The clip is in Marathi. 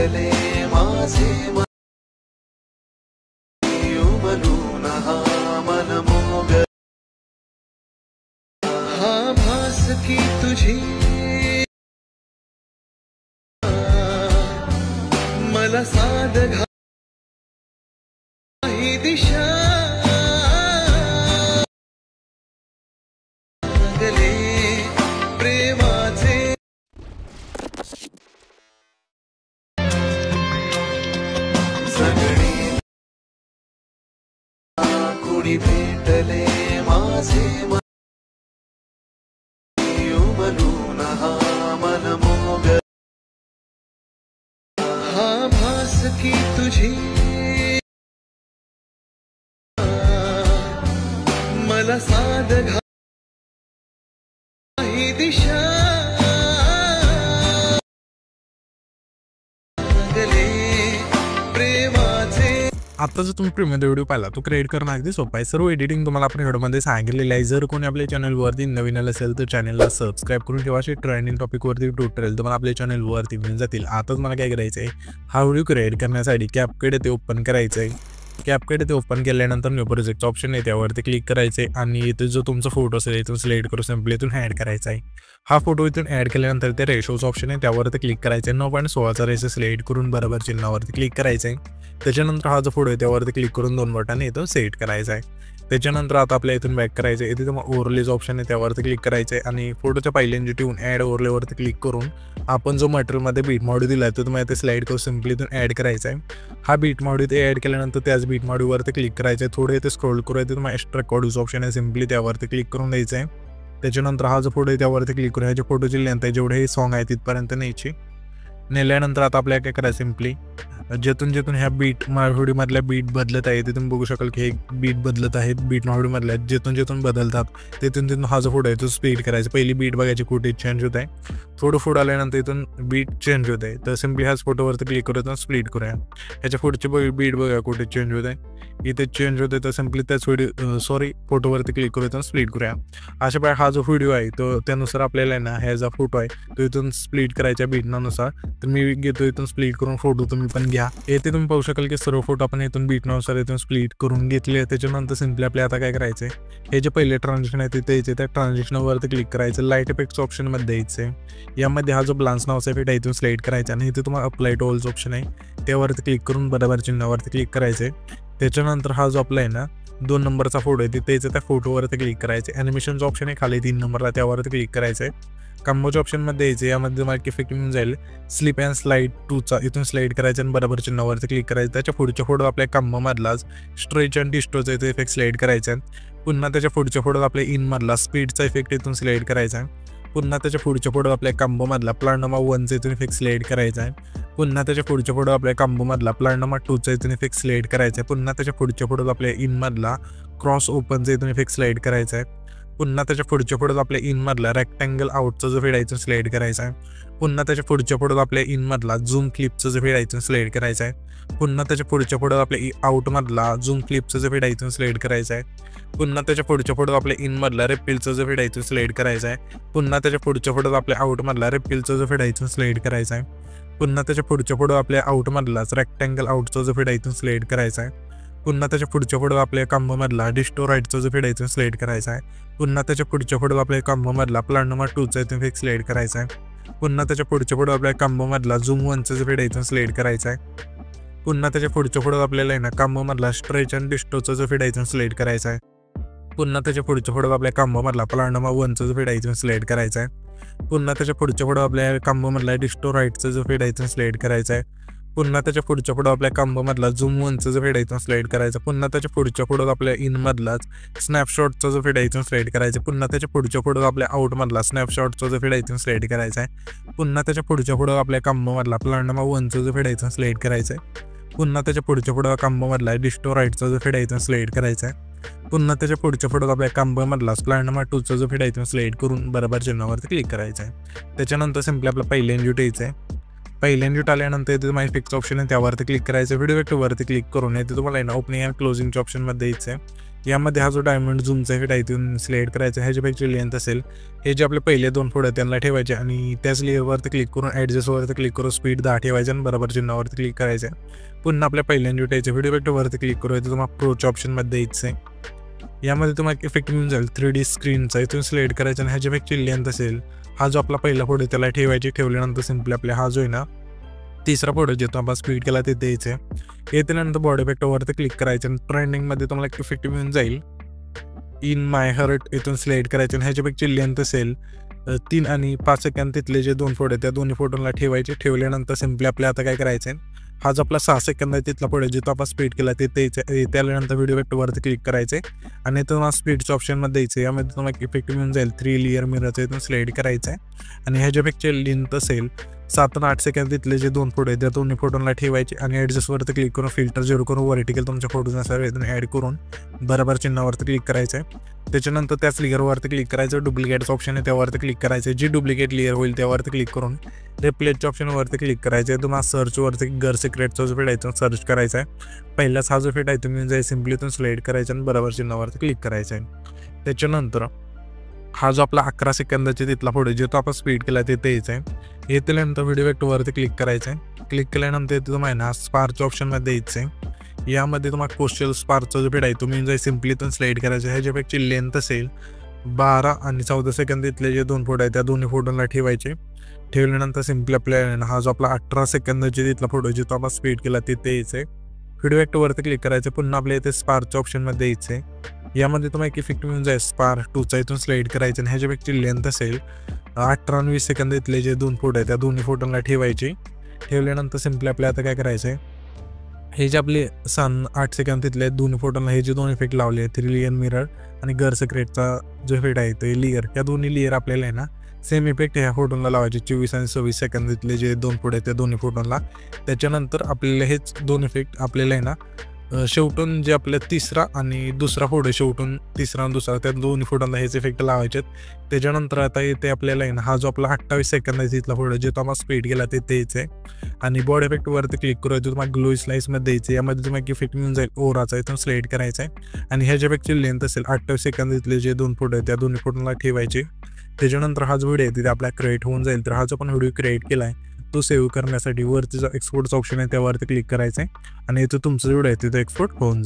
भेटले माझे उमलून हा मनमोग हा भास की तुझी मला साध घाई दिशा गले प्रेमाचे सगळे कुणी भेटले माझे उमलून हा मनमोग हा भास की तुझी मला साध घाई दिशा गले प्रेमाचे। आता जर तुम्ही प्रीमियम व्हिडिओ पाहिला तो क्रिएट करणं अगदी सोपं आहे। सर्व एडिटिंग तुम्हाला आपण व्हिडिओमध्ये सांगितलेलं आहे। जर कोणी आपल्या चॅनलवरती नवीन आलं असेल तर चॅनलला सबस्क्राईब करून ठेवा। असे ट्रेंडिंग टॉपिकवरती ट्युटोरियल तुम्हाला आपल्या चॅनलवरती मिळून जातील। आता मला काय करायचं आहे, हा व्हिडिओ क्रिएट करण्यासाठी कॅपकट ते ओपन करायचं आहे। कॅपकट ते ओपन केल्यानंतर न्यू प्रोजेक्टचं ऑप्शन आहे त्यावरती क्लिक करायचं आहे आणि इथे जो तुमचा फोटो असेल इथून सिलेक्ट करून सिम्पली इथून ॲड करायचा आहे। हा फोटो इथून ॲड केल्यानंतर ते रेशोचं ऑप्शन आहे त्यावरती क्लिक करायचं आहे। 9.16चा रेशो सिलेक्ट करून बरोबर चिन्हावरती क्लिक करायचं आहे। त्याच्यानंतर हा जो फोटो आहे त्यावरती क्लिक करून 2 बटन इथून सेट करायचा आहे। त्याच्यानंतर आता आपल्या इथून बॅक करायचं आहे। इथे तुम्हाला ओव्हरलेचं ऑप्शन आहे त्यावरती क्लिक करायचं आहे आणि फोटोच्या पहिल्यांदा ठेवून ॲड ओव्हरलेवरती क्लिक करून आपण जो मटेरियलमध्ये बीट मॉड्यू दिला आहे तो तुम्हाला इथे स्लाइड करून सिम्पली इथून ॲड करायचा आहे। हा बीट मॉड्यू ते ॲड केल्यानंतर त्याच बीट मॉड्यूवरती क्लिक करायचं आहे। थोडे इथे स्क्रोल करायचं तुम्हाला एक्स्ट्रा कोड्यूचं ऑप्शन आहे सिम्पली त्यावरती क्लिक करून द्यायचं आहे। त्याच्यानंतर हा जो फोटो आहे त्यावरती क्लिक करून ह्याच्या फोटोची लेंथ आहे जेवढे हे सॉन्ग आहे तिथपर्यंत न्यायची। नेल्यानंतर आता आपल्याला काय करायचं सिम्पली जेथून ह्या बीट व्हिडिओमधल्या बीट बदलत आहे तिथून बघू शकाल की हे बीट बदलत आहेत बीट व्हिडिओमधल्या जेथून बदलतात तिथून हा जो फोटो आहे तो स्पीड करायचा। पहिली बीट बघायची कुठे चेंज होत आहे, थोडं फोटो आल्यानंतर इथून बीट चेंज होत आहे तर सिम्पली ह्याच फोटोवरती क्लिक करून स्प्लिट करूया। ह्याच्या पुढची बीट बघा कुठे चेंज होत आहे, इथे चेंज होते तर सिम्पली त्याच फोटोवरती क्लिक करून स्प्लिट करूया। अशा प्रकारे हा जो व्हिडिओ आहे तो त्यानुसार आपल्याला ना ह्या जो फोटो आहे तो इथून स्प्लिट करायच्या बीटनुसार। तर मी घेतो इथून स्प्लिट करून फोटो तुम्ही पण घ्या। येथे तुम्ही पाहू शकाल की सर्व फोटो आपण इथून बीटनुसार इथून स्प्लिट करून घेतले। त्याच्यानंतर सिम्पली आपल्याला आता काय करायचं आहे, हे जे पहिले ट्रान्झॅक्शन आहे तिथे यायचे त्या ट्रान्झॅक्शनवरती क्लिक करायचं। लाईट इफेक्ट्स ऑप्शनमध्ये द्यायचं आहे। यामध्ये हा जो ब्लान्स नावाचा इफेक्ट आहे इथून सिलेक्ट करायचा आणि इथे तुम्हाला अप्लाय टू ऑल्स ऑप्शन आहे त्यावरती क्लिक करून बरोबर चिन्हावरती क्लिक करायचं आहे। त्याच्यानंतर हा जो आपला आहे ना 2 नंबरचा फोटो आहे तिथे यायचं त्या फोटोवरती क्लिक करायचं। ॲनिमेशनचा ऑप्शन आहे खाली 3 नंबरला त्यावरती क्लिक करायचं आहे। कम्बोच्या ऑप्शनमध्ये यायचं, यामध्ये तुम्हाला इफेक्ट मिळून जाईल स्लिप अँड स्लाइड 2चा इथून स्लाइड करायचं आणि बरोबर चिन्हावरती क्लिक करायचं। त्याच्या पुढच्या फोटो आपल्या कम्बोमधलाच स्ट्रेच अँड डिस्टोचा इथे इफेक्ट स्लाइड करायचा आहे। पुन्हा त्याच्या पुढच्या फोटो आपल्या इनमधला स्पीडचा इफेक्ट इथून स्लाइड करायचा आहे। पुन्हा त्याच्या पुढच्या फोटो आपल्या कम्बोमधला प्लान नंबर 1चा इथून इफेक्ट स्लाइड करायचा आहे। पुन्हा त्याच्या पुढच्या फोटो आपल्या कम्बोमधला प्लान नंबर 2चा इथून इफेक्ट स्लाइड करायचा आहे। पुन्हा त्याच्या पुढच्या फोटो आपल्या इनमधला क्रॉस ओपनचा इथून इफेक्ट स्लाइड करायचा आहे। पुन्हा त्याच्या पुढच्या फोटोत आपल्या इनमधला रेक्टँगल आउटचा जो फेडायचं स्लाइड करायचा आहे। पुन्हा त्याच्या पुढच्या फोटोत आपल्या इनमधला झूम क्लिपचं जो फेडायचं स्लाइड करायचा आहे। पुन्हा त्याच्या पुढच्या फोटोत आपल्या आउटमधला झूम क्लिपचं जो फेडायचं स्लाइड करायचा आहे। पुन्हा त्याच्या पुढच्या फोटोत आपल्या इनमधला रिपीलचं जो फेडायचं स्लाइड करायचा आहे। पुन्हा त्याच्या पुढच्या फोटोत आपल्या आउटमधला रिपीलचं जो फेडायचं स्लाइड करायचा आहे। पुन्हा त्याच्या पुढच्या फोटो आपल्या आउटमधलाच रेक्टँगल आउटचा जो फेडायचं स्लाइड करायचा आहे। पुन्हा त्याच्या पुढच्या फोटो आपल्या कम्बोमधला डिस्टोराइटचा जो फेडायचं स्लाइड करायचा आहे। पुन्हा त्याच्या पुढच्या फोटो आपल्या कम्बोमधला प्लान नंबर 2चा इथून इफेक्ट स्लाइड करायचा आहे। पुन्हा त्याच्या पुढच्या फोटो आपल्या कम्बोमधला झूम 1चा जो फेडायचं स्लाइड करायचा आहे। पुन्हा त्याच्या पुढच्या फोटो आपल्याला आहे ना कम्बोमधला स्ट्रेच अँड डिस्टोचा जो फेडायचं स्लाइड करायचा आहे। पुन्हा त्याच्या पुढच्या फोटो आपल्या कम्बोमधला प्लान नंबर 1चा जो फेडायचं स्लाइड करायचा आहे। पुन्हा त्याच्या पुढच्या फोटो आपल्या कम्बोमधला डिस्टोराइटचा जो फेडायचं स्लाइड करायचा आहे। पुन्हा त्याच्या पुढच्या फोटो आपल्या कम्बोमधला झूम 1चा जो फेडायचं स्लाइड करायचा। पुन्हा त्याच्या पुढच्या फोटो आपल्या इनमधलाच स्नॅपशॉटचा जो फेडायचं स्लाइड करायचा। पुन्हा त्याच्या पुढच्या फोटो आपल्या आउटमधला स्नॅपशॉटचा जो फेडायचं स्लाइड करायचा आहे। पुन्हा त्याच्या पुढच्या फोटो आपल्या कम्बोमधला प्लान नंबर 1चा जो फेडायचं स्लाइड करायचा आहे। पुन्हा त्याच्या पुढच्या फोटो कम्बोमधला डिस्टोराइटचा जो फेडायचं स्लाइड करायचा आहे। पुन्हा त्याच्या पुढच्या फोटो आपल्या कम्बोमधला प्लान नंबर 2चा जो फेडायचं स्लाइड करून बरोबर चिन्हावरती क्लिक करायचं आहे। त्याच्यानंतर सिम्पली आपला पहिल्या इनव्ह्यूट यायचं आहे। पहिल्या इनव्ह्यूट आल्यानंतर इथे तुम्हाला फिक्स ऑप्शन आहे त्यावरती क्लिक करायचं। व्हिडिओ वरती क्लिक करून येते तुम्हाला ना ओपनिंग अँड क्लोजिंगच्या ऑप्शनमध्ये यायचं आहे। यामध्ये हा जो डायमंड झूमचा इफेक्ट आहे तिथून सिलेक्ट करायचा, ह्याच्यापेक्षा लेंथ असेल हे जे आपले पहिले 2 फोटो आहेत त्यांना ठेवायचे आणि त्याच लेअरवरती क्लिक करून ॲडजस्टवरती क्लिक करून स्पीड 10 ठेवायचं आणि बरोबर चिन्हावरती क्लिक करायचं. पुन्हा आपल्या पहिल्यांदा उठायचं व्हिडिओ इफेक्टवरती क्लिक करायचं, तुम्हाला अप्रोच ऑप्शनमध्ये द्यायचं आहे. यामध्ये तुम्हाला इफेक्ट मिळून जाईल 3D स्क्रीनचा, इथून सिलेक्ट करायचं आणि ह्याच्यापेक्षा लेंथ असेल हा जो आपला पहिला फोटो त्याला ठेवायची. ठेवल्यानंतर सिम्पली आपल्या हा जो आहे ना तिसरा फोटो जेतो आपण स्पीड केला ते द्यायचं आहे. येत्यानंतर बॉडी इफेक्टवरती क्लिक करायचं आणि ट्रेंडिंगमध्ये तुम्हाला एक इफेक्ट मिळून जाईल इन माय हार्ट, इथून सिलेक्ट करायचं आणि ह्याच्यापेक्षा लेंथ असेल 3 आणि 5 सेकंद तिथले जे 2 फोटो आहेत त्या दोन्ही फोटोला ठेवायचे. ठेवल्यानंतर सिम्पली आपल्या आता काय करायचं आहे, हा जो आपला 6 सेकंद आहे तिथला फोटो जिथं आपण स्पीड केला ते द्यायचं. त्यानंतर व्हिडिओ इफेक्टवरती क्लिक करायचे आणि तुम्हाला स्पीडच्या ऑप्शनमध्ये द्यायचं. यामध्ये तुम्हाला इफेक्ट मिळून जाईल 3 लेअर मिररचं, इथून सिलेक्ट करायचं आहे आणि ह्याच्यापेक्षा लेंथ असेल 7 आणि 8 सेकंद तिथले जे 2 फोटो आहेत त्या दोन्ही फोटोला ठेवायचे आणि ॲडजस्टवरती क्लिक करून फिल्टर 0 करून व्हर्टिकल तुमच्या फोटोनुसार इथून ॲड करून बरोबर चिन्हावरती क्लिक करायचं आहे. त्याच्यानंतर त्याच लेअरवरती क्लिक करायचं, डुप्लिकेटचं ऑप्शन आहे त्यावरती क्लिक करायचं, जी डुप्लिकेट लेअर होईल त्यावरती क्लिक करून रिप्लेसच्या ऑप्शनवरती क्लिक करायचं आहे. तुम्हाला सर्चवरती गर सिक्रेटचा जो फिट आहे सर्च करायचा आहे. पहिलाच हा जो फिट आहे तुम्ही जाईल सिम्पली इथून सिलेक्ट करायचं आणि बरोबर चिन्हावरती क्लिक करायचं आहे. त्याच्यानंतर हा जो आपला 11 सेकंदाचे तिथला फोटो जे तो आपण स्पीड केला ते द्यायचं आहे. येतल्यानंतर व्हिडिओ इफेक्टवरती क्लिक करायचं आहे. क्लिक केल्यानंतर तुम्हाला ना स्पार्कच्या ऑप्शनमध्ये द्यायचं आहे. यामध्ये तुम्हाला कोस्टल स्पार्कचा जो फिट आहे तुम्ही जाईल सिम्पली इथून सिलेक्ट करायचं. ह्याच्यापेक्षा लेंथ असेल 12 आणि 14 सेकंद तिथले जे 2 फोटो आहेत त्या दोन्ही फोटोला ठेवायचे. ठेवल्यानंतर सिम्पली आपल्याला हा जो आपला 18 सेकंदाचे तिथला फोटो जो तो आपण स्पीड केला ते द्यायचं आहे. व्हिडिओ इफेक्टवरती क्लिक करायचं, पुन्हा आपल्या इथे स्पार्कच्या ऑप्शनमध्ये द्यायचं आहे. यामध्ये तुम्हाला एक इफेक्ट मिळून जाईल स्पार्क 2चा, इथून सिलेक्ट करायचं आणि ह्याच्यापेक्षा लेंथ असेल 18 आणि 20 सेकंद इथले जे 2 फोटो आहेत त्या दोन्ही फोटोला ठेवायचे. ठेवल्यानंतर सिम्पली आपल्या आता काय करायचं आहे, हे जे आपले 8 सेकंद तिथले दोन्ही फोटोला हे जे 2 इफेक्ट लावले आहेत 3 लेअर मिरर आणि गर सिक्रेटचा जो इफेक्ट आहे ते लेअर, या दोन्ही लेअर आपल्याला आहे ना सेम इफेक्ट ह्या फोटोला लावायचे 24 आणि 26 सेकंद तिथले जे 2 फोटो आहेत त्या दोन्ही फोटोला. त्याच्यानंतर आपल्याला हेच 2 इफेक्ट आपल्याला आहे ना शेवटून जे आपल्या तिसरा आणि दुसरा फोटो शेवटून तिसरा आणि दुसरा त्या दोन्ही फोटोला हेच इफेक्ट लावायचे आहेत. त्याच्यानंतर आता इथे आपल्याला आहे ना हा जो आपला 28 सेकंद आहे तिथला फोटो जे तो आपण स्पीड केला ते द्यायचं आहे आणि बॉडी इफेक्टवरती क्लिक करायचं, तुम्हाला ग्लो स्लाइसमध्ये द्यायचं. यामध्ये तुम्हाला इफेक्ट मिळून जाईल ओराचा, इथून सिलेक्ट करायचा आहे आणि ह्याच्यापेक्षा लेंथ असेल 28 सेकंद तिथले जे 2 फोटो आहेत त्या दोन्ही फोटोला ठेवायचे. त्याच्यानंतर हा जो व्हिडिओ आहे तिथे आपला क्रिएट होऊन जाईल. तर हा जो आपण व्हिडिओ क्रिएट केला आहे तो सेव्ह करण्यासाठी वरती जो एक्सपोर्टचा ऑप्शन आहे त्यावरती क्लिक करायचं आहे आणि इथं तुमचं व्हिडिओ आहे तिथं एक्सपोर्ट होऊन जाईल.